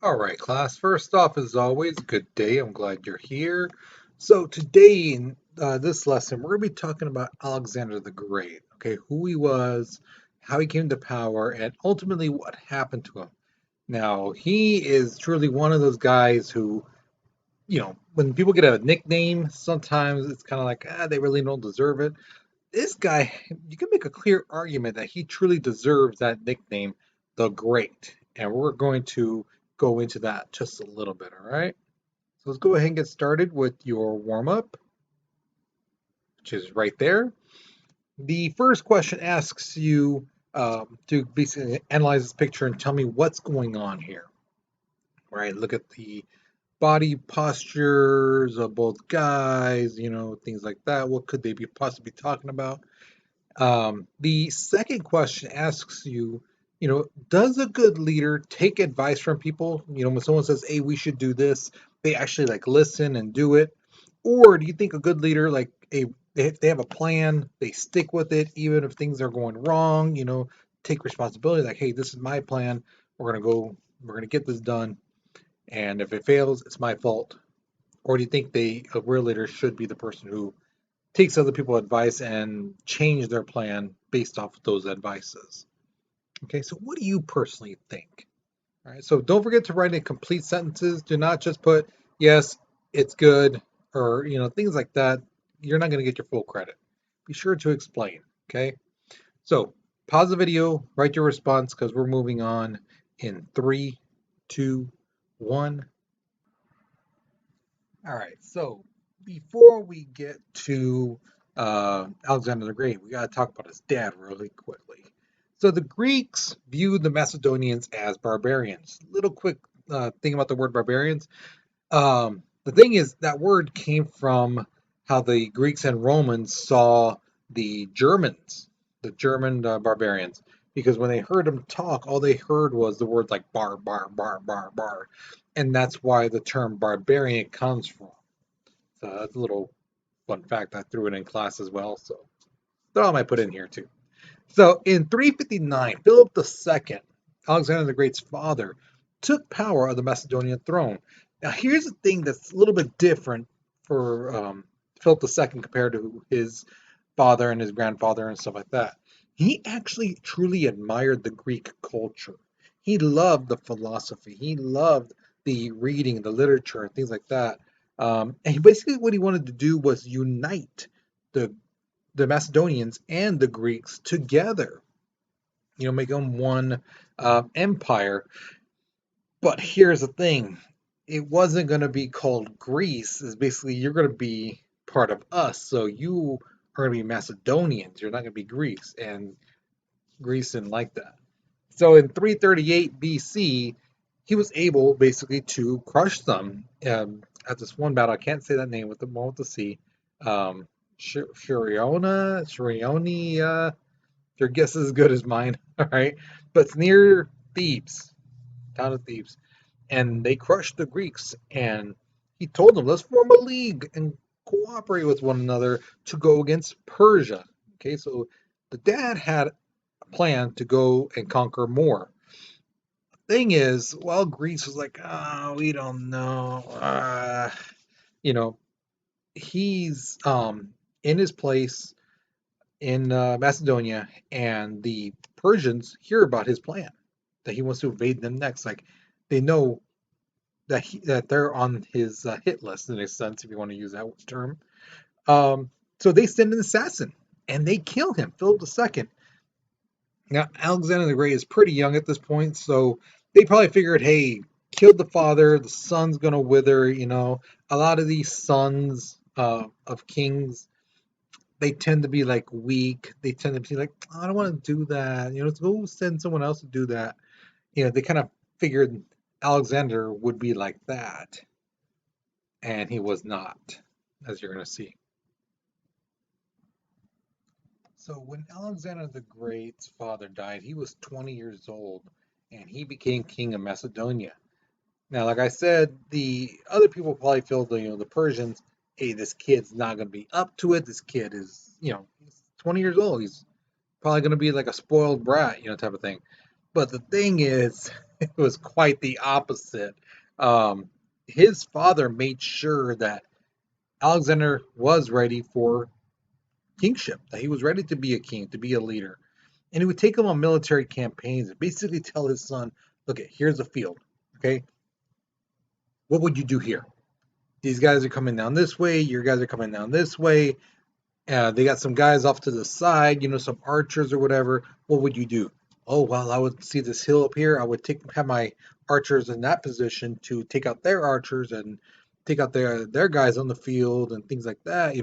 All right, class. First off, as always, good day. I'm glad you're here. So today in this lesson, we're going to be talking about Alexander the Great. Okay, who he was, how he came to power, and ultimately what happened to him. Now, he is truly one of those guys who, when people get a nickname, sometimes it's kind of like, they really don't deserve it. This guy, you can make a clear argument that he truly deserves that nickname, the Great. And we're going to go into that just a little bit, all right? So let's go ahead and get started with your warm up, which is right there. The first question asks you to basically analyze this picture and tell me what's going on here. All right, look at the body postures of both guys, things like that. What could they be possibly talking about? The second question asks you, does a good leader take advice from people? When someone says, "Hey, we should do this," they actually like listen and do it, or do you think a good leader like they have a plan, they stick with it even if things are going wrong? Take responsibility. Like, hey, this is my plan. We're gonna get this done, and if it fails, it's my fault. Or do you think a real leader should be the person who takes other people's advice and change their plan based off of those advices? Okay, so what do you personally think? All right, so don't forget to write in complete sentences. Do not just put yes, it's good, or things like that. You're not going to get your full credit. Be sure to explain. Okay, so pause the video, write your response because we're moving on in three, two, one. All right, so before we get to Alexander the Great, we got to talk about his dad really quickly. So the Greeks viewed the Macedonians as barbarians. Little quick thing about the word barbarians. The thing is, that word came from how the Greeks and Romans saw the Germans, the German barbarians, because when they heard them talk, all they heard was the words like bar, bar, bar, bar, bar. And that's why the term barbarian comes from. So that's a little fun fact. I threw it in class as well. So thought I might put in here too. So in 359, Philip II, Alexander the Great's father, took power of the Macedonian throne. Now here's the thing that's a little bit different for Philip II compared to his father and his grandfather and stuff like that. He actually truly admired the Greek culture. He loved the philosophy. He loved the reading, the literature, and things like that. And basically, what he wanted to do was unite the the Macedonians and the Greeks together. Make them one empire. But here's the thing: it wasn't going to be called Greece. It's basically you're going to be part of us, so you are going to be Macedonians. You're not going to be Greeks, and Greece didn't like that. So in 338 BC, he was able basically to crush them at this one battle. I can't say that name with the one with the C. Um, Shurioni. Your guess is as good as mine. All right, but it's near Thebes, town of Thebes, and they crushed the Greeks. And he told them, "Let's form a league and cooperate with one another to go against Persia." Okay, so the dad had a plan to go and conquer more. Thing is, well, Greece was like, we don't know. You know, he's in his place in Macedonia, and the Persians hear about his plan that he wants to invade them next. Like they know that they're on his hit list in a sense, if you want to use that term. So they send an assassin and they kill him, Philip II. Now Alexander the Great is pretty young at this point, so they probably figured, hey, killed the father, the son's gonna wither. A lot of these sons of kings, they tend to be like weak. They tend to be like, oh, I don't want to do that. Let's go send someone else to do that. They kind of figured Alexander would be like that, and he was not, as you're going to see. So when Alexander the Great's father died, he was 20 years old, and he became king of Macedonia. Now, like I said, the other people probably feel the Persians, hey, this kid's not going to be up to it. This kid is, he's 20 years old. He's probably going to be like a spoiled brat, type of thing. But the thing is, It was quite the opposite. Um, his father made sure that Alexander was ready for kingship, that he was ready to be a king, to be a leader. And he would take him on military campaigns and basically tell his son, look, here's a field. Okay. What would you do here? These guys are coming down this way. Your guys are coming down this way. They got some guys off to the side, some archers or whatever. What would you do? Oh, well, I would see this hill up here. I would have my archers in that position to take out their archers and take out their guys on the field and things like that.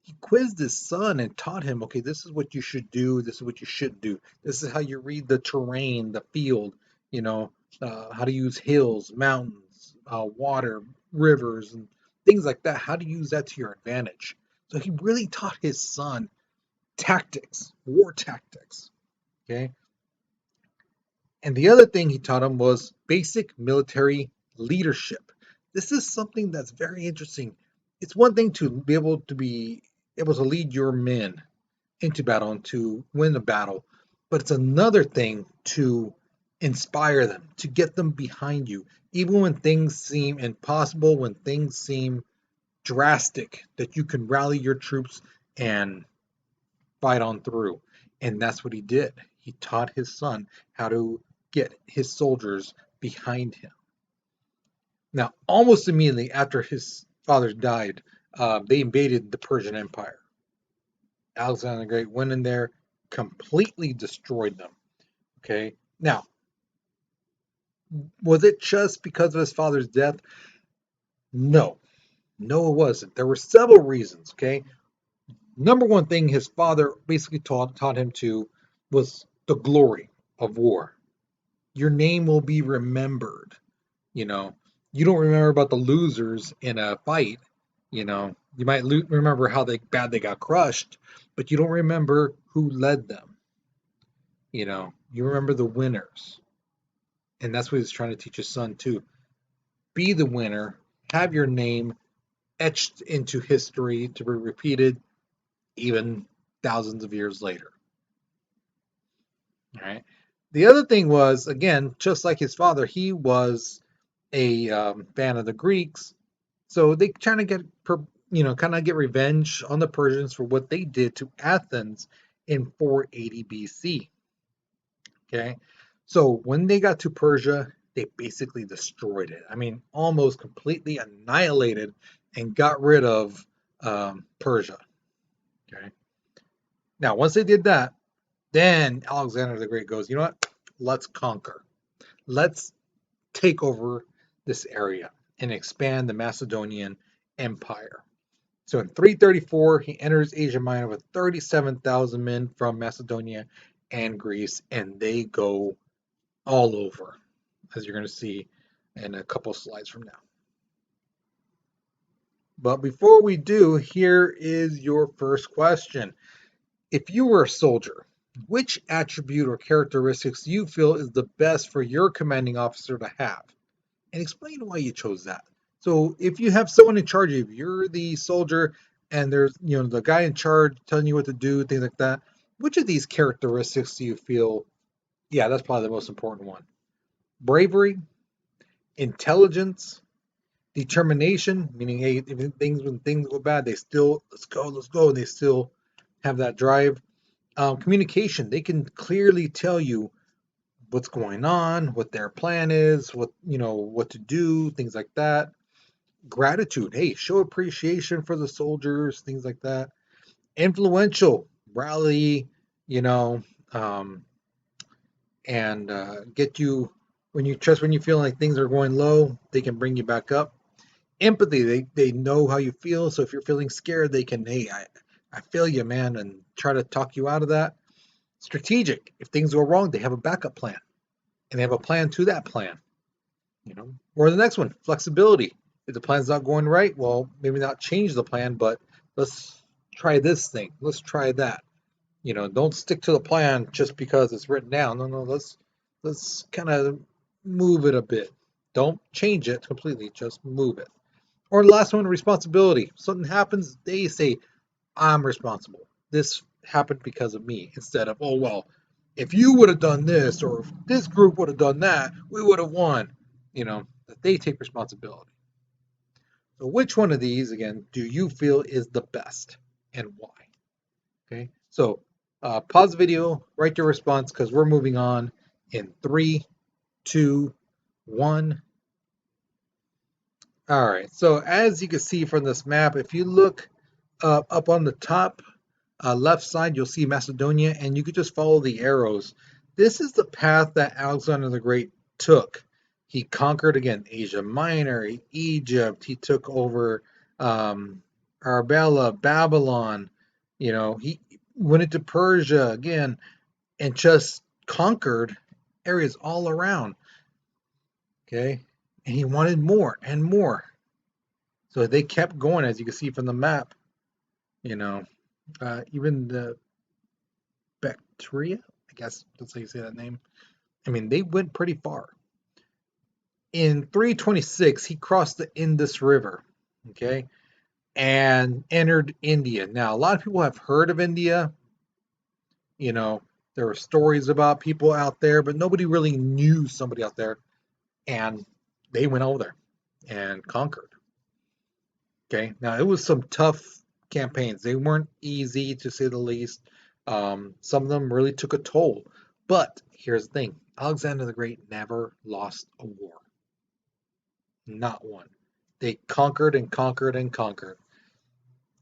He quizzed his son and taught him, okay, this is what you should do. This is what you shouldn't do. This is how you read the terrain, the field, you know, how to use hills, mountains, water, rivers, and things like that. How to use that to your advantage. So he really taught his son tactics, war tactics. Okay. And the other thing he taught him was basic military leadership. This is something that's very interesting. It's one thing to be able to lead your men into battle and to win the battle, but it's another thing to inspire them, to get them behind you, even when things seem impossible, when things seem drastic, that you can rally your troops and fight on through. And that's what he did. He taught his son how to get his soldiers behind him. Now, almost immediately after his father died, they invaded the Persian Empire. Alexander the Great went in there, completely destroyed them. Okay. Now, was it just because of his father's death? No. No, it wasn't. There were several reasons. Okay. Number one thing his father basically taught him to was the glory of war. Your name will be remembered. You know, you don't remember about the losers in a fight. You might remember how bad they got crushed, but you don't remember who led them. You remember the winners, and that's what he's trying to teach his son too. Be the winner. Have your name etched into history to be repeated even thousands of years later. All right. The other thing was, again, just like his father, he was a fan of the Greeks, so they trying to kind of get revenge on the Persians for what they did to Athens in 480 BC. Okay, so when they got to Persia, they basically destroyed it. I mean, almost completely annihilated and got rid of Persia. Okay, now once they did that, then Alexander the Great goes, you know what? Let's conquer. Let's take over this area and expand the Macedonian Empire. So in 334, he enters Asia Minor with 37,000 men from Macedonia and Greece, and they go all over, as you're going to see in a couple slides from now. But before we do, here is your first question. If you were a soldier, which attribute or characteristics do you feel is the best for your commanding officer to have? And explain why you chose that. So if you have someone in charge of you, you're the soldier and there's the guy in charge telling you what to do, things like that. Which of these characteristics do you feel, yeah, that's probably the most important one? Bravery, intelligence, determination, meaning hey, when things go bad, they still let's go, and they still have that drive. Communication, they can clearly tell you what's going on, what their plan is, what to do, things like that. Gratitude, hey, show appreciation for the soldiers, things like that. Influential, rally, you know, um, and get you when you feel like things are going low, they can bring you back up. Empathy, they know how you feel, so if you're feeling scared, they can, hey, I feel you, man, and try to talk you out of that. Strategic, if things go wrong, they have a backup plan, and they have a plan to that plan. Or the next one, flexibility. If the plan's not going right, well, maybe not change the plan, but let's try this thing. Let's try that. Don't stick to the plan just because it's written down. No, let's kind of move it a bit. Don't change it completely, just move it. Or the last one, responsibility. Something happens, they say, I'm responsible. This happened because of me, instead of, oh well, if you would have done this, or if this group would have done that, we would have won. That they take responsibility. So which one of these, again, do you feel is the best and why? Okay, so pause the video, write your response because we're moving on in 3, 2, 1. All right, so as you can see from this map, if you look up on the top left side, you'll see Macedonia, and you could just follow the arrows. This is the path that Alexander the Great took. He conquered, again, Asia Minor, Egypt. He took over Arbela, Babylon. He went into Persia again and just conquered areas all around. Okay, and he wanted more and more. So they kept going, as you can see from the map. Even the Bactria, I guess that's how you say that name. I mean, they went pretty far. In 326, he crossed the Indus River, okay, and entered India. Now, a lot of people have heard of India. You know, there were stories about people out there, but nobody really knew somebody out there. And they went over there and conquered. Okay, now it was some tough campaigns. They weren't easy to say the least. Some of them really took a toll. But here's the thing: Alexander the Great never lost a war. Not one. They conquered and conquered and conquered.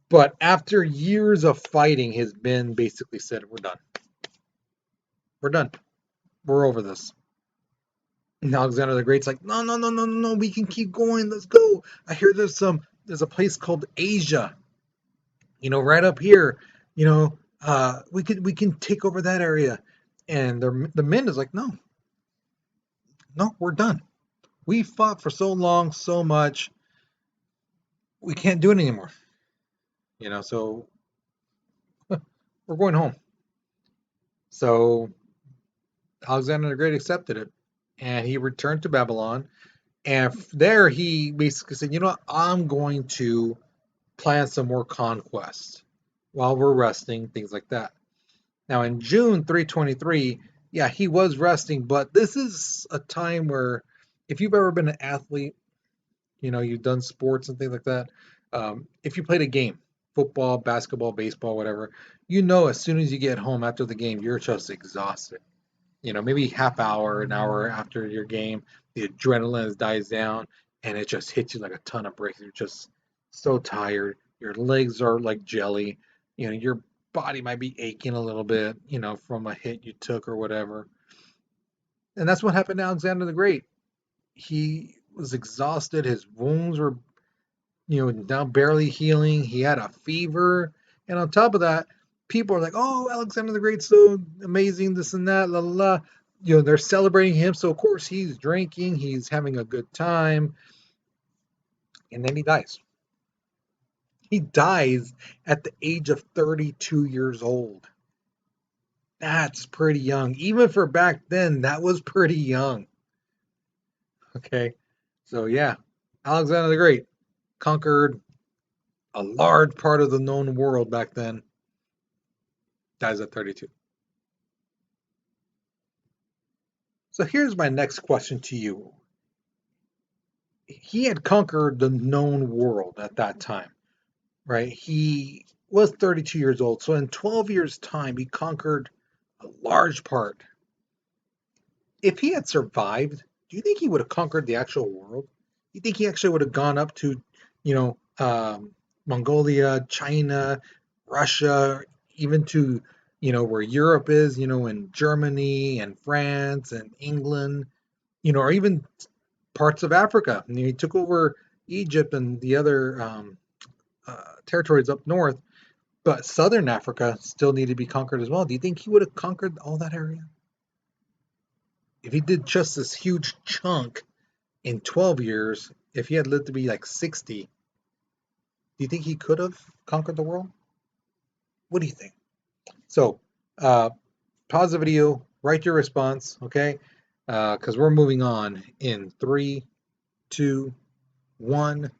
But after years of fighting, his men basically said, "We're done. We're done. We're over this." And Alexander the Great's like, "No, no, no, no, no, no. We can keep going. Let's go. I hear there's a place called Asia. Right up here. We can take over that area." And the men is like, "No, no, we're done. We fought for so long, so much. We can't do it anymore. So we're going home." So Alexander the Great accepted it, and he returned to Babylon. And there he basically said, "You know what? I'm going to plan some more conquests while we're resting, things like that." Now in June 323, yeah, he was resting, but this is a time where if you've ever been an athlete, you've done sports and things like that. If you played a game, football, basketball, baseball, whatever, as soon as you get home after the game, you're just exhausted. Maybe half hour, an hour after your game, the adrenaline dies down and it just hits you like a ton of bricks. You're just so tired. Your legs are like jelly. Your body might be aching a little bit, from a hit you took or whatever. And that's what happened to Alexander the Great. He was exhausted. His wounds were, now barely healing. He had a fever. And on top of that, people are like, "Oh, Alexander the Great's so amazing, this and that, la la la." They're celebrating him. So, of course, he's drinking, he's having a good time. And then he dies. He dies at the age of 32 years old. That's pretty young. Even for back then, that was pretty young. Okay. So, yeah, Alexander the Great conquered a large part of the known world back then. Dies at 32. So here's my next question to you. He had conquered the known world at that time, right? He was 32 years old. So in 12 years' time, he conquered a large part. If he had survived, do you think he would have conquered the actual world? Do you think he actually would have gone up to, you know, Mongolia, China, Russia, even to, where Europe is, in Germany and France and England, or even parts of Africa? He took over Egypt and the other territories up north, but southern Africa still needed to be conquered as well. Do you think he would have conquered all that area? If he did just this huge chunk in 12 years, if he had lived to be like 60, do you think he could have conquered the world? What do you think? So, pause the video, write your response, okay? Because we're moving on in 3, 2, 1.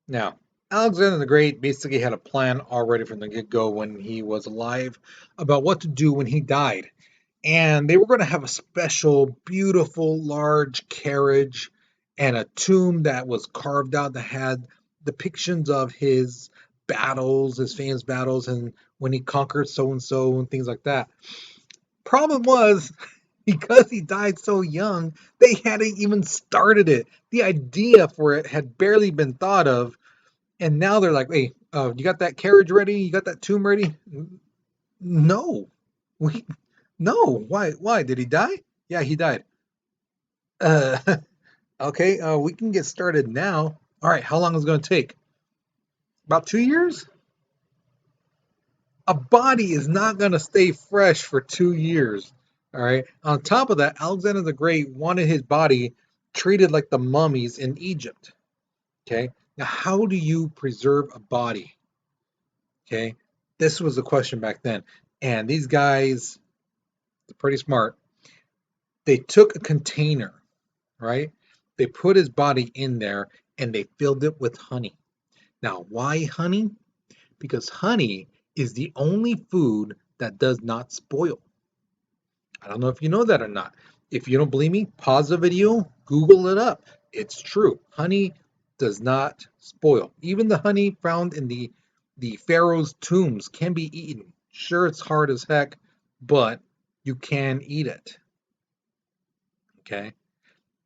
Now, Alexander the Great basically had a plan already from the get-go when he was alive about what to do when he died. And they were going to have a special, beautiful, large carriage and a tomb that was carved out that had depictions of his battles, his famous battles, and when he conquered so and so and things like that. Problem was, because he died so young, they hadn't even started it. The idea for it had barely been thought of, and now they're like, "Hey, you got that carriage ready? You got that tomb ready?" No, we no. Why? Why did he die? Yeah, he died. Uh, okay. We can get started now. All right. How long is it going to take? About 2 years. A body is not going to stay fresh for 2 years. All right. On top of that, Alexander the Great wanted his body treated like the mummies in Egypt. Okay. Now, how do you preserve a body? Okay. This was the question back then. And these guys, they're pretty smart. They took a container, right? They put his body in there and they filled it with honey. Now, why honey? Because honey is the only food that does not spoil. I don't know if you know that or not. If you don't believe me, pause the video, Google it up. It's true. Honey does not spoil. Even the honey found in the pharaoh's tombs can be eaten. Sure, it's hard as heck, but you can eat it. Okay?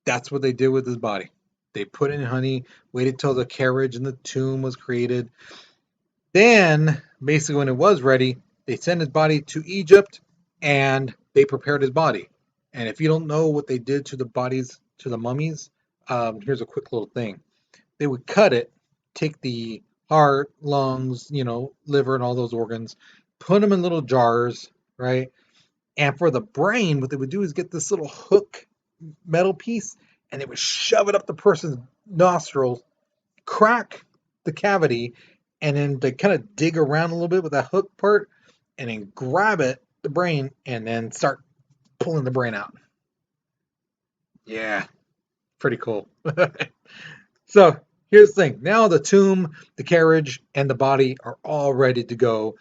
That's what they did with his body. They put in honey, waited till the carriage and the tomb was created. Then, basically, when it was ready, they sent his body to Egypt and they prepared his body. And if you don't know what they did to the bodies, to the mummies, here's a quick little thing. They would cut it, take the heart, lungs, liver, and all those organs, put them in little jars, right? And for the brain, what they would do is get this little hook metal piece and they would shove it up the person's nostrils, crack the cavity, and then they kind of dig around a little bit with that hook part and then grab it, the brain, and then start pulling the brain out. Yeah, pretty cool. So here's the thing. Now the tomb, the carriage, and the body are all ready to go.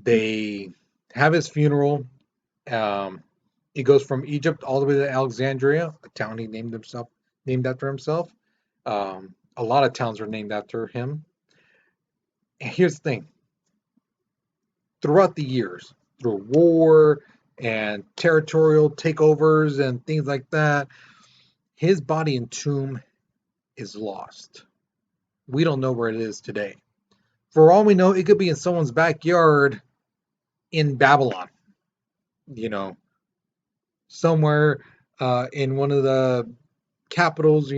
They have his funeral. Um, he goes from Egypt all the way to Alexandria, a town he named after himself. A lot of towns are named after him. And here's the thing: throughout the years, through war and territorial takeovers and things like that, his body and tomb is lost. We don't know where it is today. For all we know, it could be in someone's backyard in Babylon, you know, somewhere in one of the capitals,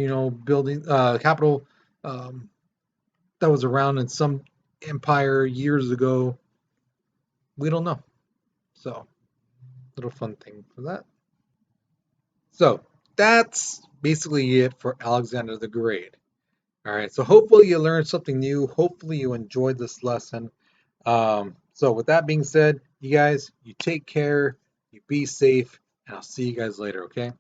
building capital um, that was around in some empire years ago. We don't know. So, little fun thing for that. So, that's basically it for Alexander the Great. All right. So, hopefully, you learned something new. Hopefully, you enjoyed this lesson. So, with that being said, you guys, you take care, you be safe, and I'll see you guys later. Okay.